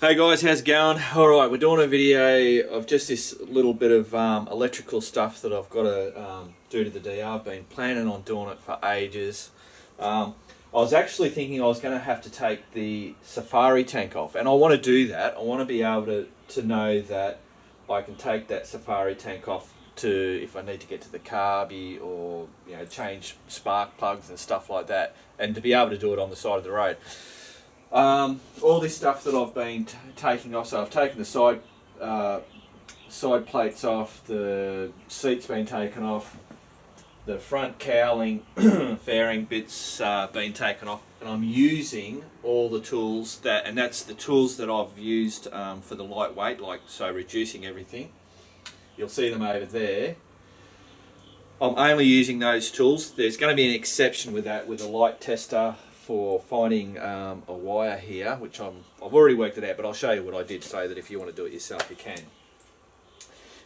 Hey guys, how's it going? Alright, we're doing a video of just this little bit of electrical stuff that I've got to do to the DR. I've been planning on doing it for ages. I was actually thinking I was going to have to take the Safari tank off, and I want to do that. I want to be able to know that I can take that Safari tank off to, if I need to get to the carby or change spark plugs and stuff like that, and to be able to do it on the side of the road. All this stuff that I've been taking off, so I've taken the side plates off, the seat's been taken off, the front cowling fairing bits been taken off, and I'm using all the tools and that's the tools that I've used for the lightweight, so reducing everything. You'll see them over there. I'm only using those tools. There's going to be an exception with that, with a light tester, for finding a wire here, which I've already worked it out, but I'll show you what I did so that if you want to do it yourself, you can.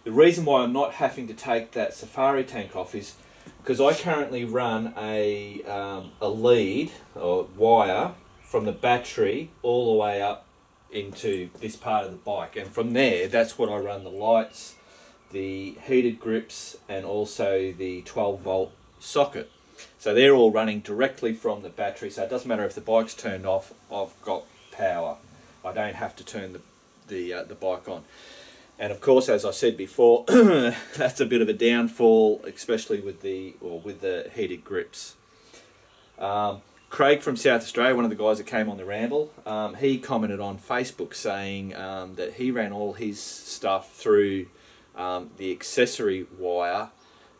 The reason why I'm not having to take that Safari tank off is because I currently run a lead or wire from the battery all the way up into this part of the bike, and from there, that's what I run the lights, the heated grips, and also the 12-volt socket. So they're all running directly from the battery, so it doesn't matter if the bike's turned off, I've got power. I don't have to turn the bike on. And of course, as I said before, that's a bit of a downfall, especially with the heated grips. Craig from South Australia, one of the guys that came on the ramble, he commented on Facebook saying that he ran all his stuff through the accessory wire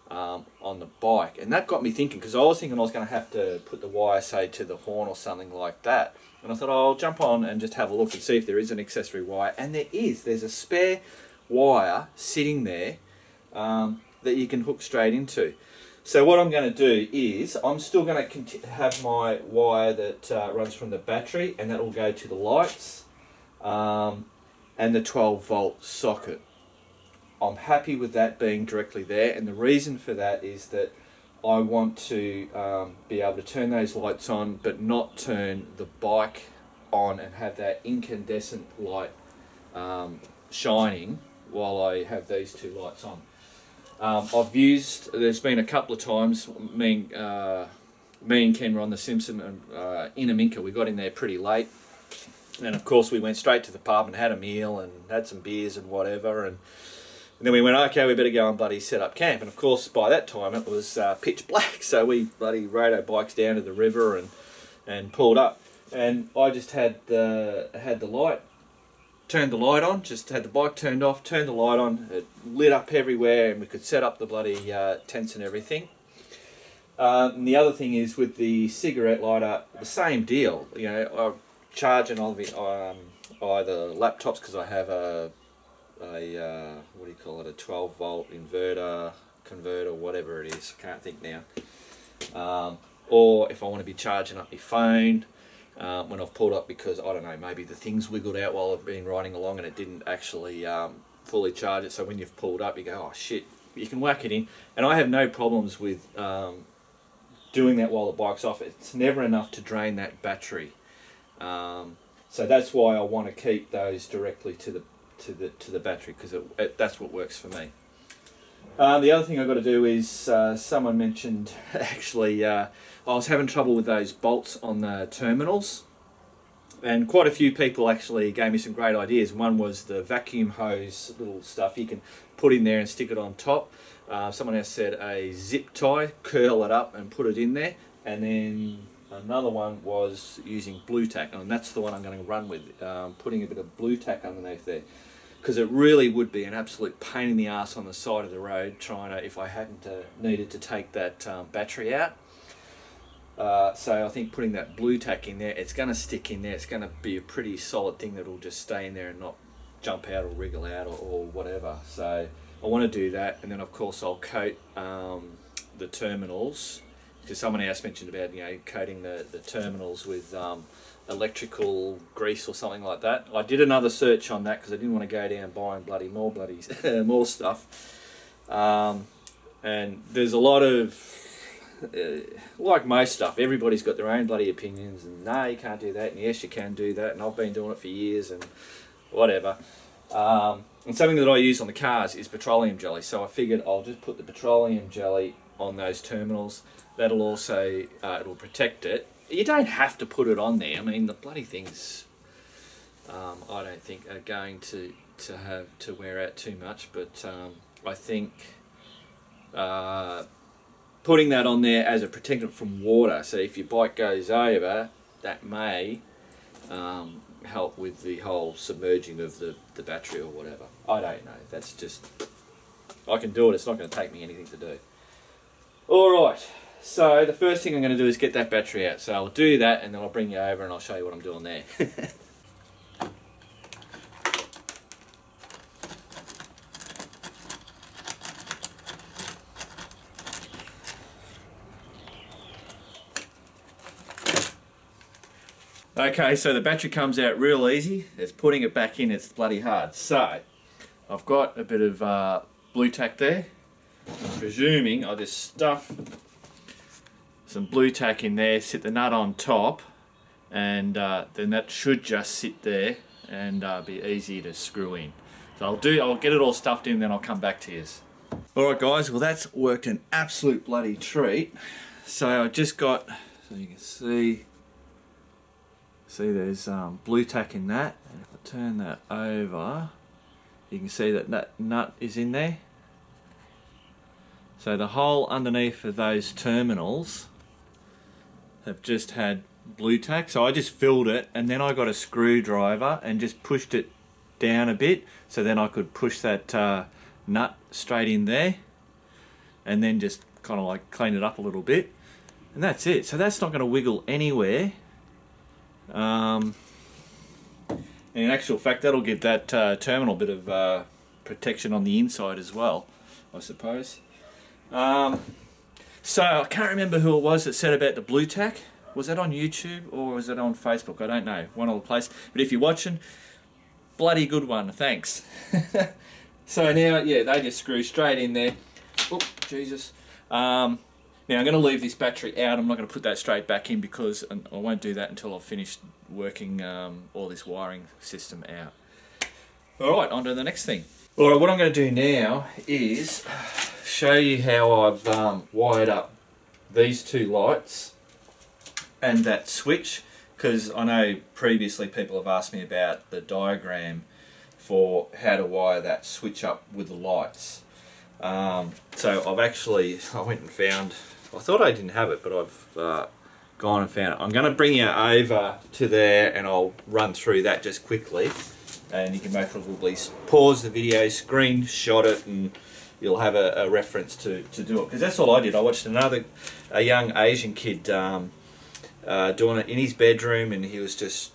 on the bike, and that got me thinking, because I was thinking I was going to have to put the wire, say, to the horn or something like that, and I thought, oh, I'll jump on and just have a look and see if there is an accessory wire, and there's a spare wire sitting there that you can hook straight into. So what I'm going to do is I'm still going to have my wire that runs from the battery, and that will go to the lights and the 12-volt socket. I'm happy with that being directly there, and the reason for that is that I want to be able to turn those lights on but not turn the bike on and have that incandescent light shining while I have these two lights on. There's been a couple of times, me and Ken were on the Simpson and in Aminka. We got in there pretty late, and of course we went straight to the pub and had a meal and had some beers and whatever, and then we went, okay, we better go and bloody set up camp. And of course, by that time it was pitch black, so we bloody rode our bikes down to the river and pulled up. And I just had the light, turned the light on, just had the bike turned off, turned the light on, it lit up everywhere, and we could set up the bloody tents and everything. And the other thing is, with the cigarette lighter, the same deal. I charge on either laptops, because I have a 12-volt inverter, converter, whatever it is, I can't think now. Or if I want to be charging up my phone when I've pulled up, because, I don't know, maybe the thing's wiggled out while I've been riding along and it didn't actually fully charge it, so when you've pulled up you go, oh shit, you can whack it in. And I have no problems with doing that while the bike's off. It's never enough to drain that battery. So that's why I want to keep those directly to the battery, because that's what works for me. The other thing I've got to do is, someone mentioned, actually, I was having trouble with those bolts on the terminals, and quite a few people actually gave me some great ideas. One was the vacuum hose little stuff you can put in there and stick it on top. Someone else said a zip tie, curl it up and put it in there, and then another one was using blue tack, and that's the one I'm going to run with, putting a bit of blue tack underneath there, because it really would be an absolute pain in the ass on the side of the road if I hadn't needed to take that battery out. So I think putting that blue tack in there, it's going to stick in there, it's going to be a pretty solid thing that will just stay in there and not jump out or wriggle out or whatever. So I want to do that, and then of course I'll coat the terminals, because someone else mentioned about coating the terminals with electrical grease or something like that. I did another search on that because I didn't want to go down buying more stuff. And there's a lot of like most stuff, everybody's got their own bloody opinions, and no, you can't do that, and yes, you can do that, and I've been doing it for years, and whatever. And something that I use on the cars is petroleum jelly, so I figured I'll just put the petroleum jelly on those terminals. That'll also, it'll protect it. You don't have to put it on there. I mean, the bloody things, I don't think are going to wear out too much, but I think putting that on there as a protectant from water, so if your bike goes over, that may help with the whole submerging of the battery or whatever. I don't know. That's just, I can do it. It's not going to take me anything to do. Alright, so the first thing I'm going to do is get that battery out. So I'll do that and then I'll bring you over and I'll show you what I'm doing there. Okay, so the battery comes out real easy. It's putting it back in, it's bloody hard. So, I've got a bit of blue tack there. I'm presuming I'll just stuff some blue tack in there, sit the nut on top, and then that should just sit there and be easy to screw in. So I'll get it all stuffed in, then I'll come back to you. Alright guys, well that's worked an absolute bloody treat. So I just got, so you can see there's blue tack in that, and if I turn that over you can see that that nut is in there. So the hole underneath of those terminals have just had blue tack, so I just filled it and then I got a screwdriver and just pushed it down a bit so then I could push that nut straight in there and then just kind of like clean it up a little bit, and that's it. So that's not going to wiggle anywhere. And in actual fact that'll give that terminal a bit of protection on the inside as well, I suppose. So I can't remember who it was that said about the blue tack. Was that on YouTube or was it on Facebook? I don't know, one of the places. But if you're watching, bloody good one, thanks. So now, yeah, they just screw straight in there. Oh, Jesus. Now I'm going to leave this battery out. I'm not going to put that straight back in because I won't do that until I've finished working all this wiring system out. Alright, on to the next thing. Alright, what I'm going to do now is show you how I've wired up these two lights and that switch, because I know previously people have asked me about the diagram for how to wire that switch up with the lights. So I went and found, I thought I didn't have it, but I've gone and found it. I'm going to bring you over to there and I'll run through that just quickly, and you can most probably pause the video, screenshot it, and you'll have a reference to do it, because that's all I did. I watched a young Asian kid doing it in his bedroom, and he was just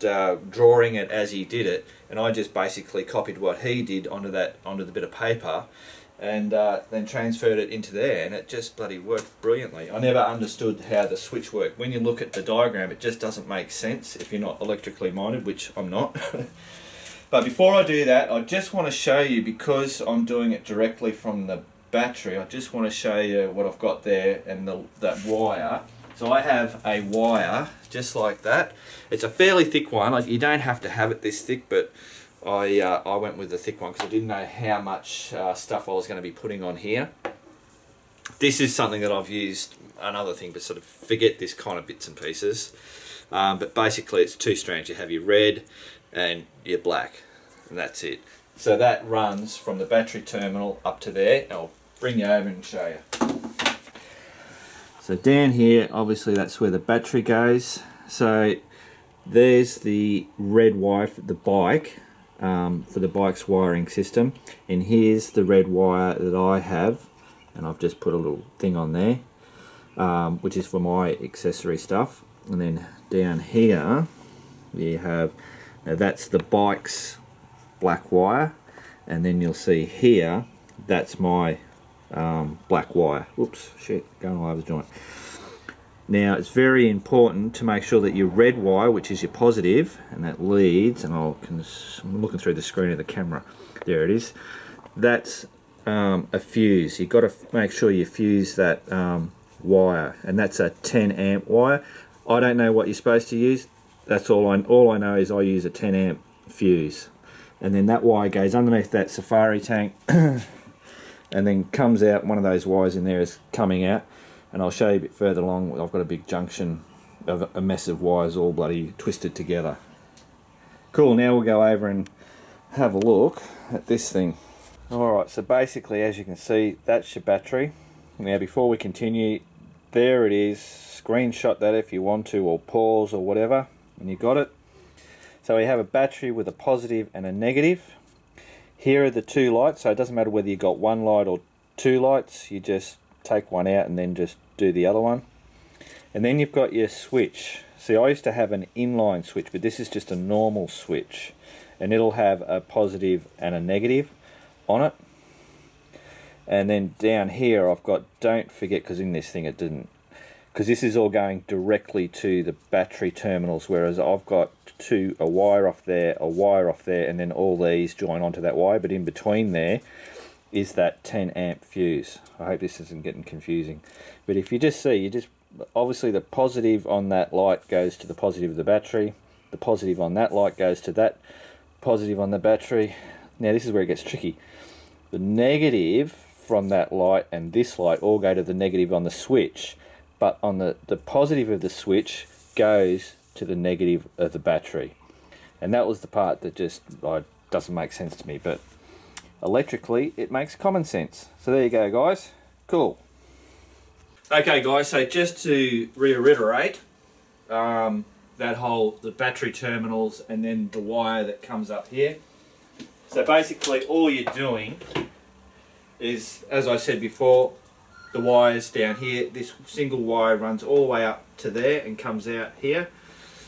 drawing it as he did it, and I just basically copied what he did onto the bit of paper, and then transferred it into there, and it just bloody worked brilliantly. I never understood how the switch worked. When you look at the diagram, it just doesn't make sense if you're not electrically minded, which I'm not. But before I do that, I just want to show you, because I'm doing it directly from the battery, I just want to show you what I've got there and that wire. So I have a wire just like that. It's a fairly thick one. Like, you don't have to have it this thick, but I went with the thick one because I didn't know how much stuff I was going to be putting on here. This is something that I've used, another thing, but sort of forget this kind of bits and pieces. But basically it's two strands. You have your red and your black, and that's it. So that runs from the battery terminal up to there. I'll bring you over and show you. So down here, obviously that's where the battery goes. So there's the red wire for the bike, for the bike's wiring system, and here's the red wire that I have, and I've just put a little thing on there, which is for my accessory stuff. And then down here we have, now that's the bike's black wire, and then you'll see here that's my black wire. Whoops, shit, going all over the joint. Now it's very important to make sure that your red wire, which is your positive, and that leads, and I'm looking through the screen of the camera, there it is, that's a fuse. You've got to make sure you fuse that wire, and that's a 10 amp wire. I don't know what you're supposed to use. That's all I know is I use a 10 amp fuse. and then that wire goes underneath that safari tank and then comes out. One of those wires in there is coming out, and I'll show you a bit further along. I've got a big junction of a mess of wires all bloody twisted together. Cool, now we'll go over and have a look at this thing. Alright, so basically, as you can see, that's your battery. Now before we continue, there it is. Screenshot that if you want to, or pause or whatever, and you got it. So we have a battery with a positive and a negative. Here are the two lights, so it doesn't matter whether you got one light or two lights, you just take one out and then just do the other one. And then you've got your switch. See, I used to have an inline switch, but this is just a normal switch, and it'll have a positive and a negative on it. And then down here I've got, don't forget, because in this thing it didn't, because this is all going directly to the battery terminals, whereas I've got a wire off there, and then all these join onto that wire, but in between there is that 10 amp fuse. I hope this isn't getting confusing, but if you just see, obviously the positive on that light goes to the positive of the battery, the positive on that light goes to that positive on the battery. Now this is where it gets tricky. The negative from that light and this light all go to the negative on the switch, but on the positive of the switch goes to the negative of the battery. And that was the part that just doesn't make sense to me, but electrically it makes common sense. So there you go, guys. Cool. Okay guys, so just to reiterate, the battery terminals and then the wire that comes up here. So basically all you're doing is, as I said before, the wires down here, this single wire runs all the way up to there and comes out here.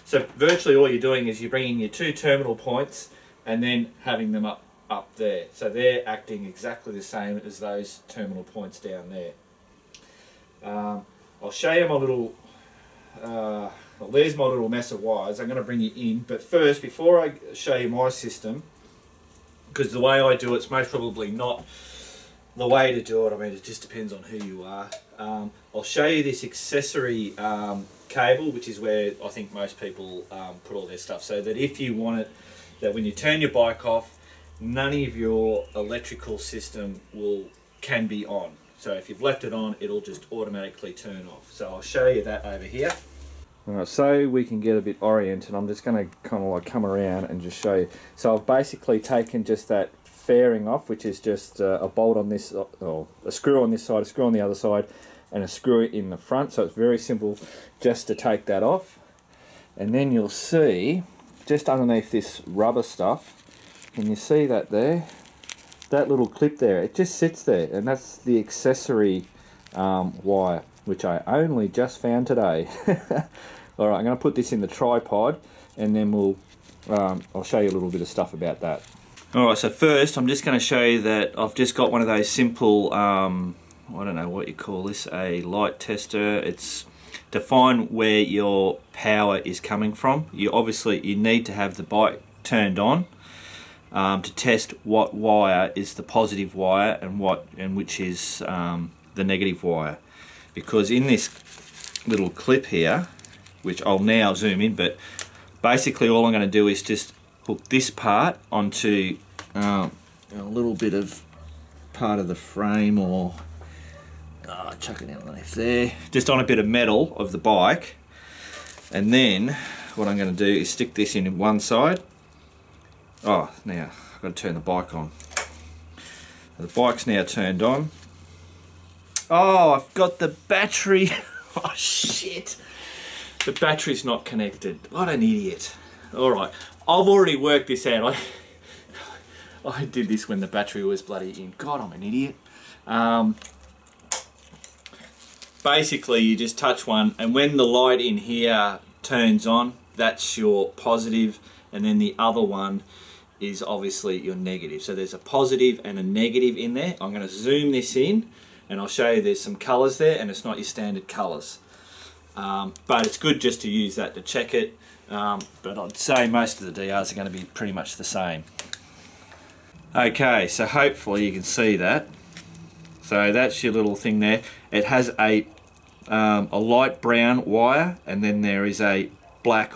So virtually all you're doing is you're bringing your two terminal points and then having them up there. So they're acting exactly the same as those terminal points down there. I'll show you my little, well, there's my little mess of wires. I'm going to bring you in, but first, before I show you my system, because the way I do it's most probably not the way to do it. I mean, it just depends on who you are. I'll show you this accessory cable, which is where I think most people put all their stuff, so that if you want it, that when you turn your bike off, none of your electrical system can be on. So if you've left it on, it'll just automatically turn off. So I'll show you that over here. Alright, so we can get a bit oriented, I'm just going to kind of like come around and just show you. So I've basically taken just that fairing off, which is just a bolt on this, or a screw on this side, a screw on the other side, and a screw in the front. So it's very simple just to take that off. And then you'll see, just underneath this rubber stuff, can you see that there? That little clip there, it just sits there, and that's the accessory wire, which I only just found today. Alright, I'm going to put this in the tripod, and then I'll show you a little bit of stuff about that. Alright, so first I'm just going to show you that I've just got one of those simple, I don't know what you call this, a light tester. It's to find where your power is coming from. You need to have the bike turned on to test what wire is the positive wire and which is the negative wire. Because in this little clip here, which I'll now zoom in, but basically all I'm going to do is just hook this part onto a little bit of part of the frame, or chuck it in underneath there, just on a bit of metal of the bike, and then what I'm going to do is stick this in one side. Now I've got to turn the bike on. The bike's now turned on. Oh, I've got the battery. Oh shit, the battery's not connected. What an idiot. Alright, I've already worked this out. I did this when the battery was bloody in. God, I'm an idiot. Basically you just touch one, and when the light in here turns on, that's your positive, and then the other one is obviously your negative. So there's a positive and a negative in there. I'm going to zoom this in and I'll show you there's some colours there, and it's not your standard colours. But it's good just to use that to check it. But I'd say most of the DRs are going to be pretty much the same. Okay, so hopefully you can see that. So that's your little thing there. It has a light brown wire, and then there is a black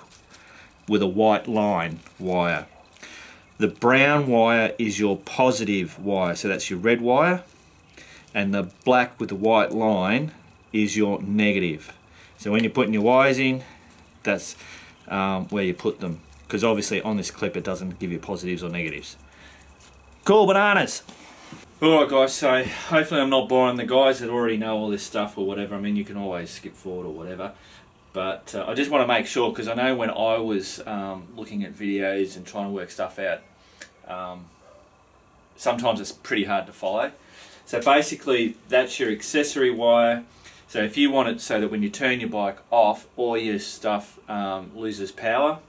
with a white line wire. The brown wire is your positive wire, so that's your red wire, and the black with the white line is your negative. So when you're putting your wires in, that's where you put them, because obviously on this clip it doesn't give you positives or negatives. Cool bananas! Alright guys, so hopefully I'm not boring the guys that already know all this stuff or whatever. I mean, you can always skip forward or whatever. But I just want to make sure, because I know when I was looking at videos and trying to work stuff out, sometimes it's pretty hard to follow. So basically that's your accessory wire. So if you want it so that when you turn your bike off, all your stuff loses power,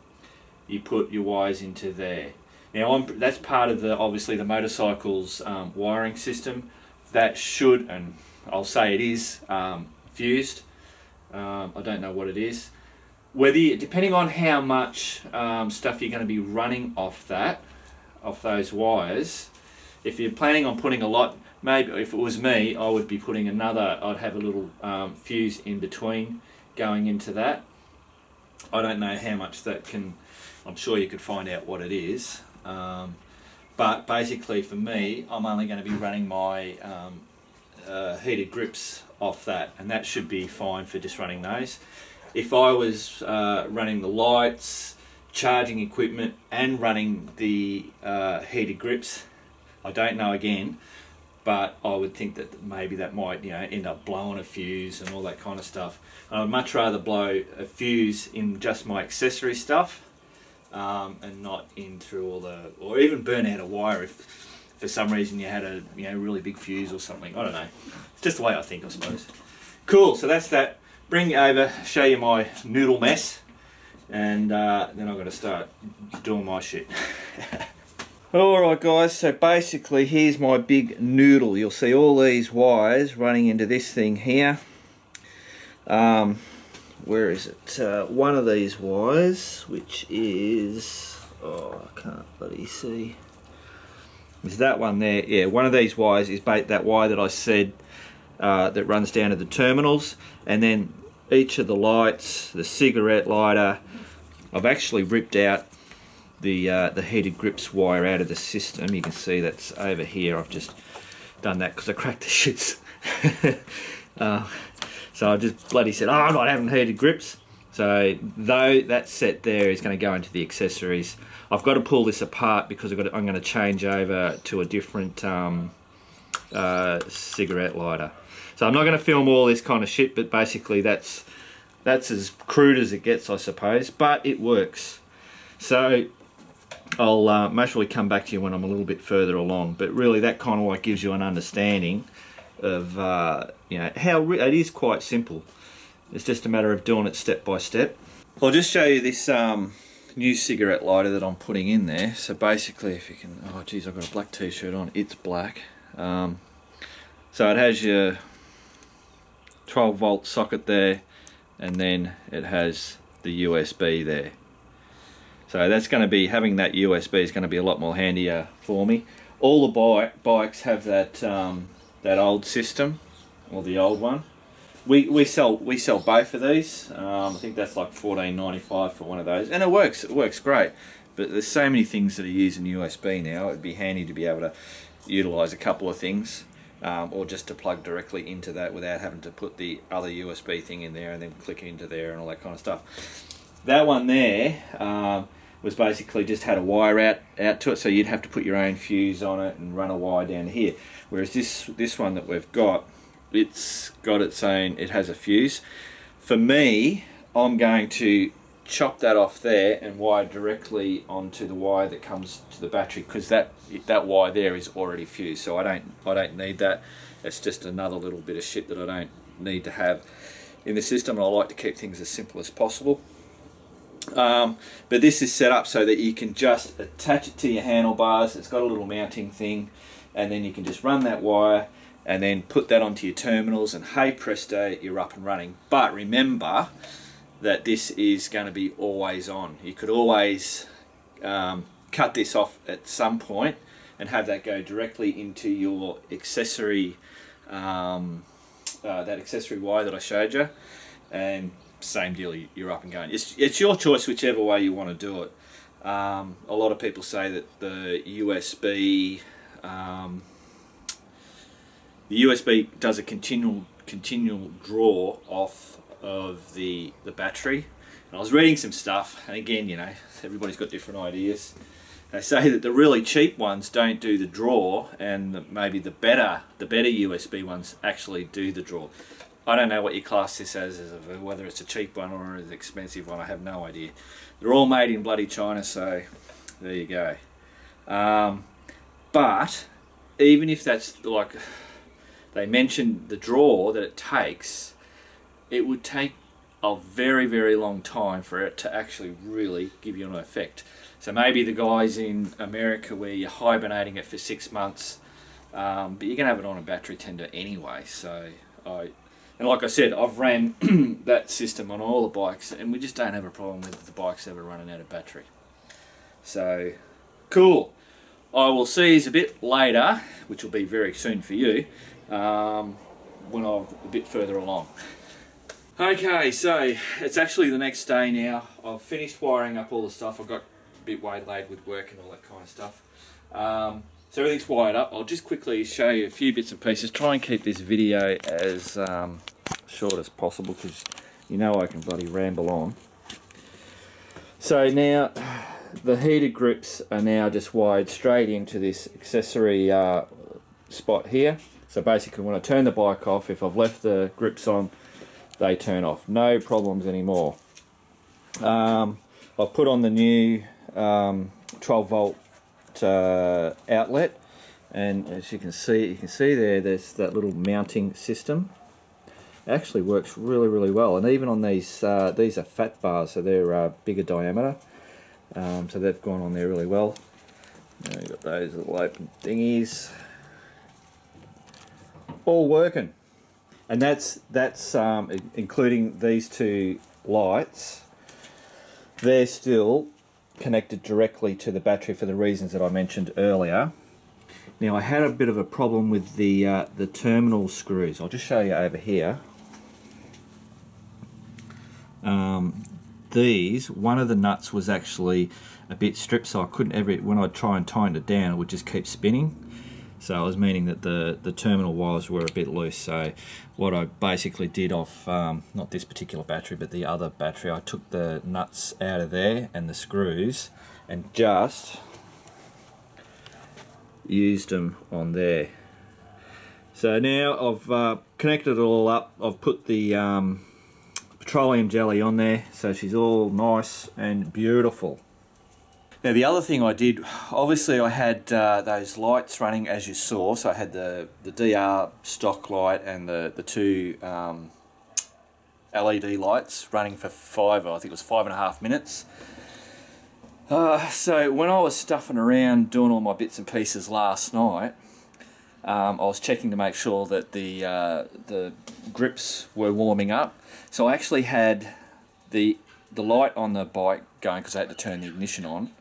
you put your wires into there. Now that's part of obviously the motorcycle's wiring system. That should, and I'll say it is, fused. I don't know what it is. Depending on how much stuff you're going to be running off those wires, if you're planning on putting a lot, maybe if it was me, I would be putting I'd have a little fuse in between going into that. I don't know how much that can, I'm sure you could find out what it is. But basically for me, I'm only going to be running my heated grips off that, and that should be fine for just running those. If I was running the lights, charging equipment and running the heated grips, I don't know again, but I would think that maybe that might end up blowing a fuse and all that kind of stuff. I'd much rather blow a fuse in just my accessory stuff and not in through all or even burn out a wire if for some reason you had a really big fuse or something. I don't know. It's just the way I think, I suppose. Cool, so that's that. Bring you over, show you my noodle mess, and then I'm going to start doing my shit. Alright guys, so basically here's my big noodle. You'll see all these wires running into this thing here. Where is it? One of these wires, which is, I can't bloody see. Is that one there? Yeah, one of these wires is that wire that I said that runs down to the terminals, and then each of the lights, the cigarette lighter, I've actually ripped out the heated grips wire out of the system. You can see that's over here. I've just done that because I cracked the shits. So I just bloody said, I'm not having heated grips. So though that set there is going to go into the accessories, I've got to pull this apart because I'm going to change over to a different cigarette lighter. So I'm not going to film all this kind of shit, but basically that's as crude as it gets, I suppose, but it works. So I'll most probably come back to you when I'm a little bit further along, but really that kind of like gives you an understanding of how it is quite simple. It's just a matter of doing it step by step. I'll just show you this new cigarette lighter that I'm putting in there. So basically, if you can, oh geez, I've got a black t-shirt on, it's black. So it has your 12 volt socket there, and then it has the USB there. So that's going to be, having that USB is going to be a lot more handier for me. All the bikes have that old system, or the old one. We sell both of these. I think that's like $14.95 for one of those, and it works great. But there's so many things that are using USB now. It'd be handy to be able to utilize a couple of things, or just to plug directly into that without having to put the other USB thing in there and then click into there and all that kind of stuff. That one there was basically just had a wire out to it, so you'd have to put your own fuse on it and run a wire down here. Whereas this one that we've got, it's got its own, it has a fuse. For me, I'm going to chop that off there and wire directly onto the wire that comes to the battery, because that wire there is already fused, so I don't need that. It's just another little bit of shit that I don't need to have in the system, and I like to keep things as simple as possible. But this is set up so that you can just attach it to your handlebars. It's got a little mounting thing, and then you can just run that wire and then put that onto your terminals, and hey presto, you're up and running. But remember that this is going to be always on. You could always cut this off at some point and have that go directly into your accessory, that accessory wire that I showed you, and same deal, you're up and going. It's your choice whichever way you want to do it. A lot of people say that the USB does a continual draw off of the battery. And I was reading some stuff, and again, you know, everybody's got different ideas. They say that the really cheap ones don't do the draw, and maybe the better USB ones actually do the draw. I don't know what you class this as whether it's a cheap one or an expensive one. I have no idea. They're all made in bloody China, so there you go. But even if that's like they mentioned the draw that it takes, it would take a very, very long time for it to actually really give you an effect. So maybe the guys in America where you're hibernating it for 6 months, but you can have it on a battery tender anyway. So and like I said, I've ran that system on all the bikes, and we just don't have a problem with the bikes ever running out of battery. So cool. I will see you a bit later, which will be very soon for you, when I'm a bit further along. Okay, so it's actually the next day now. I've finished wiring up all the stuff. I've got a bit waylaid with work and all that kind of stuff. So everything's wired up. I'll just quickly show you a few bits and pieces. Try and keep this video as short as possible, because you know I can bloody ramble on. So now the heated grips are now just wired straight into this accessory spot here. So basically when I turn the bike off, if I've left the grips on, they turn off. No problems anymore. I've put on the new 12 volt outlet, and as you can see there's that little mounting system. It actually works really well, and even on these are fat bars, so they're bigger diameter, so they've gone on there really well. Now you've got those little open thingies all working, and that's including these two lights. They're still connected directly to the battery for the reasons that I mentioned earlier. Now I had a bit of a problem with the terminal screws. I'll just show you over here. One of the nuts was actually a bit stripped, so I couldn't ever, when I'd try and tighten it down, it would just keep spinning. So it was meaning that the terminal wires were a bit loose. So what I basically did off, not this particular battery, but the other battery, I took the nuts out of there and the screws and just used them on there. So now I've connected it all up. I've put the petroleum jelly on there, so she's all nice and beautiful. Now the other thing I did, obviously I had those lights running as you saw, so I had the DR stock light and the two LED lights running for I think it was 5.5 minutes. So when I was stuffing around doing all my bits and pieces last night, I was checking to make sure that the grips were warming up. So I actually had the light on the bike going because I had to turn the ignition on,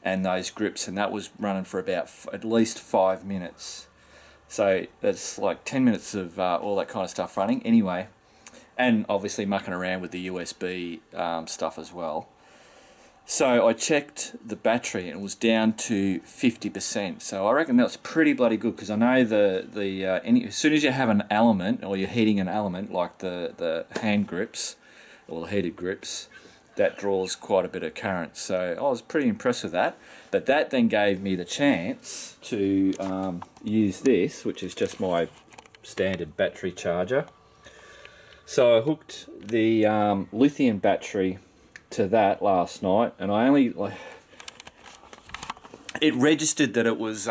and those grips, and that was running for about at least 5 minutes. So that's like 10 minutes of all that kind of stuff running anyway, and obviously mucking around with the USB stuff as well. So I checked the battery and it was down to 50%. So I reckon that's pretty bloody good, because I know as soon as you have an element, or you're heating an element like the hand grips or the heated grips, that draws quite a bit of current. So I was pretty impressed with that. But that then gave me the chance to use this, which is just my standard battery charger. So I hooked the lithium battery to that last night, and I only it registered that it was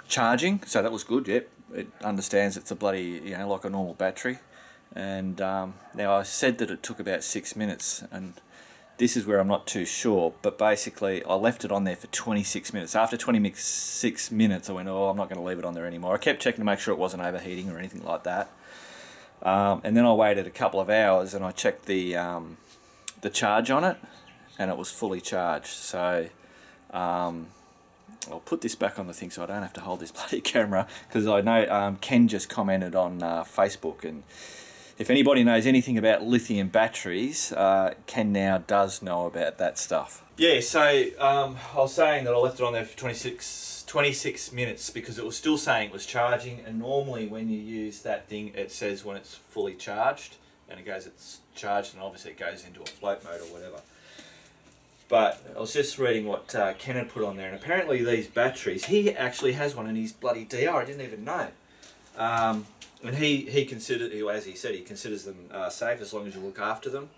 charging, so that was good. Yep, it understands it's a bloody, you know, like a normal battery. And now I said that it took about 6 minutes, and this is where I'm not too sure, but basically I left it on there for 26 minutes. After 26 minutes I went, oh, I'm not going to leave it on there anymore. I kept checking to make sure it wasn't overheating or anything like that. And then I waited a couple of hours and I checked the charge on it, and it was fully charged. So I'll put this back on the thing so I don't have to hold this bloody camera, because I know Ken just commented on Facebook, and if anybody knows anything about lithium batteries, Ken now does know about that stuff. Yeah, so I was saying that I left it on there for 26 minutes because it was still saying it was charging, and normally when you use that thing it says when it's fully charged, and it goes it's charged, and obviously it goes into a float mode or whatever. But I was just reading what Ken had put on there, and apparently these batteries, he actually has one in his bloody DR, I didn't even know. And he considered, as he said, he considers them safe as long as you look after them.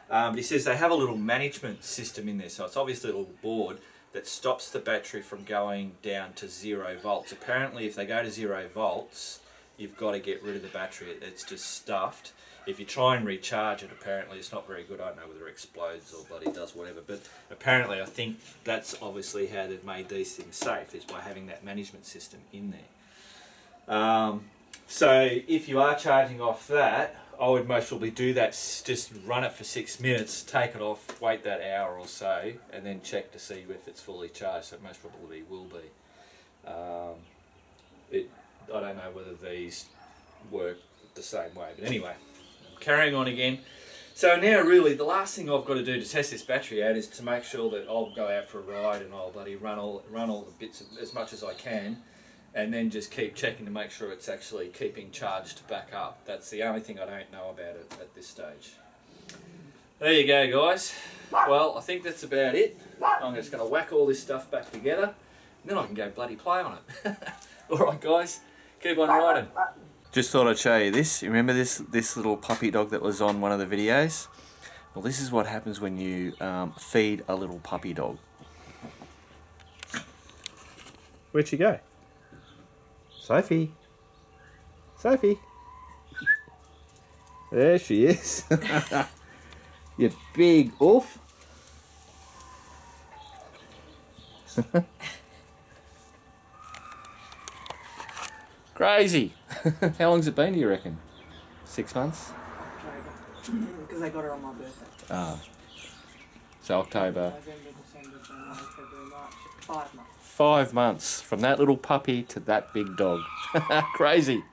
But he says they have a little management system in there, so it's obviously a little board that stops the battery from going down to 0 volts. Apparently if they go to 0 volts, you've got to get rid of the battery, it's just stuffed. If you try and recharge it, apparently it's not very good. I don't know whether it explodes or bloody does whatever, but apparently I think that's obviously how they've made these things safe, is by having that management system in there. So if you are charging off that, I would most probably do that, just run it for 6 minutes, take it off, wait that hour or so, and then check to see if it's fully charged, so it most probably will be. I don't know whether these work the same way, but anyway, carrying on again. So now really the last thing I've got to do to test this battery out is to make sure that I'll go out for a ride and I'll bloody run all the bits as much as I can, and then just keep checking to make sure it's actually keeping charged back up. That's the only thing I don't know about it at this stage. There you go, guys. Well, I think that's about it. I'm just going to whack all this stuff back together, and then I can go bloody play on it. Alright guys, keep on riding. Just thought I'd show you this. You remember this little puppy dog that was on one of the videos? Well, this is what happens when you feed a little puppy dog. Where'd she go? Sophie. Sophie. There she is. You big oof. Crazy. How long's it been, do you reckon? 6 months? October. Because I got her on my birthday. Ah. So October. November, December, January, February, March. 5 months. 5 months from that little puppy to that big dog. Crazy.